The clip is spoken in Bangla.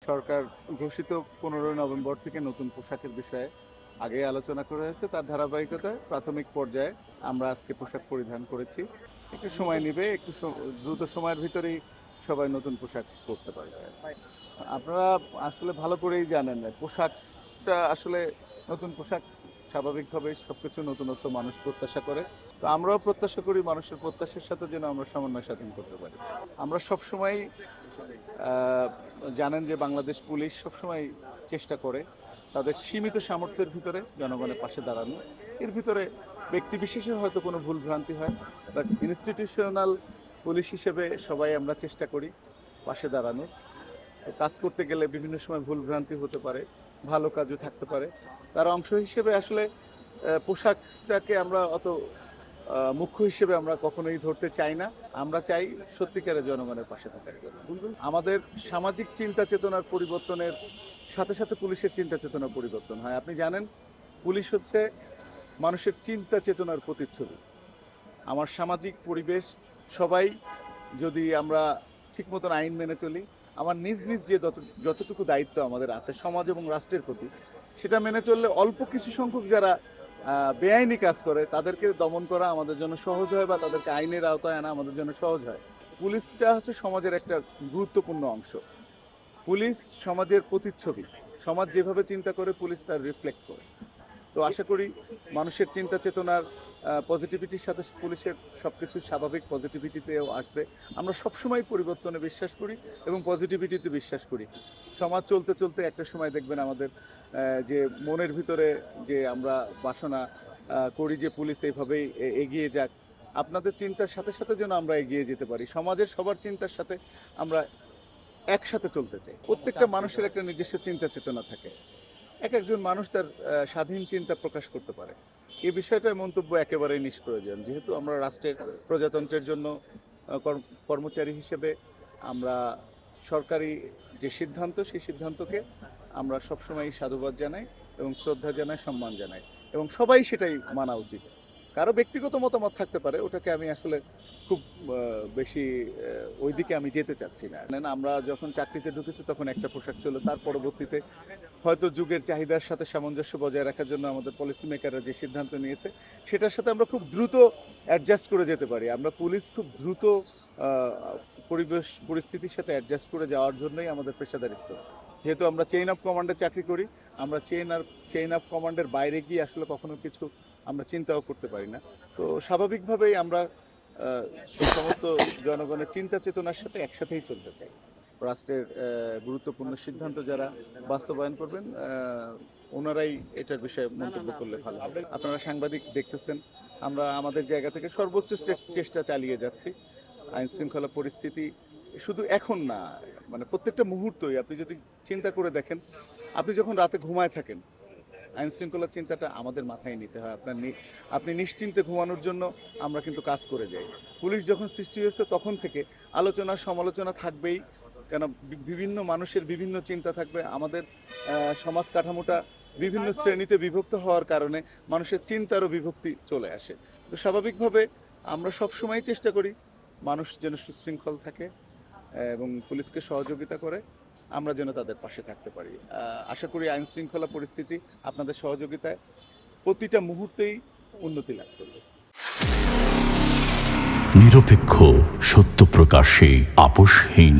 সরকার ঘোষিত 15 নভেম্বর থেকে নতুন পোশাকের বিষয়ে আগে আলোচনা করা হয়েছে। তার ধারাবাহিকতায় প্রাথমিক পর্যায়ে আমরা আজকে পোশাক পরিধান করেছি। একটু সময় নেবে, একটু দ্রুত সময়ের ভিতরেই সবাই নতুন পোশাক পরতে পারবে। আপনারা আসলে ভালো করেই জানেন পোশাকটা আসলে নতুন পোশাক স্বাভাবিকভাবে সবকিছু নতুনত্ব মানুষ প্রত্যাশা করে। তো আমরাও প্রত্যাশা করি মানুষের প্রত্যাশার সাথে যেন আমরা সমন্বয় সাধন করতে পারি। আমরা সবসময় জানেন যে বাংলাদেশ পুলিশ সবসময় চেষ্টা করে তাদের সীমিত সামর্থ্যের ভিতরে জনগণের পাশে দাঁড়ানো। এর ভিতরে ব্যক্তিবিশেষের হয়তো কোনো ভুল ভ্রান্তি হয়, বাট ইনস্টিটিউশনাল পুলিশ হিসেবে সবাই আমরা চেষ্টা করি পাশে দাঁড়ানোর। কাজ করতে গেলে বিভিন্ন সময় ভুল ভ্রান্তি হতে পারে, ভালো কাজও থাকতে পারে। তার অংশ হিসেবে আসলে পোশাকটাকে আমরা অত মুখ্য হিসেবে আমরা কখনোই ধরতে চাই না। আমরা চাই সত্যিকারের জনগণের পাশে থাকার জন্য। আমাদের সামাজিক চিন্তা চেতনার পরিবর্তনের সাথে সাথে পুলিশের চিন্তা চেতনা পরিবর্তন হয়। আপনি জানেন পুলিশ হচ্ছে মানুষের চিন্তা চেতনার প্রতিচ্ছবি। আমার সামাজিক পরিবেশ সবাই যদি আমরা ঠিক মতন আইন মেনে চলি, আমার নিজ নিজ যে যতটুকু দায়িত্ব আমাদের আছে সমাজ এবং রাষ্ট্রের প্রতি, সেটা মেনে চললে অল্প কিছু সংখ্যক যারা বেআইনি কাজ করে তাদেরকে দমন করা আমাদের জন্য সহজ হয়, বা তাদেরকে আইনের আওতায় আনা আমাদের জন্য সহজ হয়। পুলিশটা হচ্ছে সমাজের একটা গুরুত্বপূর্ণ অংশ। পুলিশ সমাজের প্রতিচ্ছবি। সমাজ যেভাবে চিন্তা করে পুলিশ তার রিফ্লেক্ট করে। তো আশা করি মানুষের চিন্তা চেতনার পজিটিভিটির সাথে পুলিশের সব কিছু স্বাভাবিক পজিটিভিটিতেও আসবে। আমরা সবসময় পরিবর্তনে বিশ্বাস করি এবং পজিটিভিটিতে বিশ্বাস করি। সমাজ চলতে চলতে একটা সময় দেখবেন আমাদের যে মনের ভিতরে যে আমরা বাসনা করি যে পুলিশ এইভাবেই এগিয়ে যাক, আপনাদের চিন্তার সাথে সাথে যেন আমরা এগিয়ে যেতে পারি। সমাজের সবার চিন্তার সাথে আমরা একসাথে চলতে চাই। প্রত্যেকটা মানুষের একটা নিজস্ব চিন্তা চেতনা থাকে। একজন মানুষ তার স্বাধীন চিন্তা প্রকাশ করতে পারে। এই বিষয়টার মন্তব্য একেবারেই নিষ্প্রয়োজন। যেহেতু আমরা রাষ্ট্রের প্রজাতন্ত্রের জন্য কর্মচারী হিসেবে আমরা সরকারি যে সিদ্ধান্ত, সেই সিদ্ধান্তকে আমরা সবসময় সাধুবাদ জানাই এবং শ্রদ্ধা জানাই, সম্মান জানাই, এবং সবাই সেটাই মানা উচিত। কারো ব্যক্তিগত মতামত থাকতে পারে, ওটাকে আমি আসলে খুব বেশি ওই দিকে আমি যেতে চাচ্ছি না। আমরা যখন চাকরিতে ঢুকেছি তখন একটা পোশাক ছিল, তার পরবর্তীতে হয়তো যুগের চাহিদার সাথে সামঞ্জস্য বজায় রাখার জন্য আমাদের পলিসি মেকাররা যে সিদ্ধান্ত নিয়েছে সেটার সাথে আমরা খুব দ্রুত অ্যাডজাস্ট করে যেতে পারি। আমরা পুলিশ খুব দ্রুত পরিস্থিতির সাথে অ্যাডজাস্ট করে যাওয়ার জন্যই আমাদের পেশাদারিত্ব। যেহেতু আমরা চেইন অফ কমান্ডে চাকরি করি, আমরা চেইন অফ কমান্ডের বাইরে গিয়ে আসলে কখনো কিছু আমরা চিন্তাও করতে পারি না। তো স্বাভাবিকভাবেই আমরা সমস্ত জনগণের চিন্তা চেতনার সাথে একসাথেই চলতে চাই। রাষ্ট্রের গুরুত্বপূর্ণ সিদ্ধান্ত যারা বাস্তবায়ন করবেন ওনারাই এটার বিষয়ে মন্তব্য করলে ভালো হবে। আপনারা সাংবাদিক দেখতেছেন, আমরা আমাদের জায়গা থেকে সর্বোচ্চ চেষ্টা চালিয়ে যাচ্ছি। আইন শৃঙ্খলা পরিস্থিতি শুধু এখন না, মানে প্রত্যেকটা মুহূর্তই আপনি যদি চিন্তা করে দেখেন, আপনি যখন রাতে ঘুমায় থাকেন আইন শৃঙ্খলার চিন্তাটা আমাদের মাথায় নিতে হয়। আপনি নিশ্চিন্তে ঘুমানোর জন্য আমরা কিন্তু কাজ করে যাই। পুলিশ যখন সৃষ্টি হয়েছে তখন থেকে আলোচনা সমালোচনা থাকবেই, কেন বিভিন্ন মানুষের বিভিন্ন চিন্তা থাকবে। আমাদের সমাজ কাঠামোটা বিভিন্ন শ্রেণীতে বিভক্ত হওয়ার কারণে মানুষের চিন্তারও বিভক্তি চলে আসে। তো স্বাভাবিকভাবে আমরা সবসময় চেষ্টা করি মানুষ যেন সুশৃঙ্খল থাকে এবং পুলিশকে সহযোগিতা করে, আমরা যেন তাদের পাশে থাকতে পারি। আশা করি আইন শৃঙ্খলা পরিস্থিতি আপনাদের সহযোগিতায় প্রতিটা মুহূর্তেই উন্নতি লাভ করবে। নিরপেক্ষ, সত্য প্রকাশে আপোষহীন।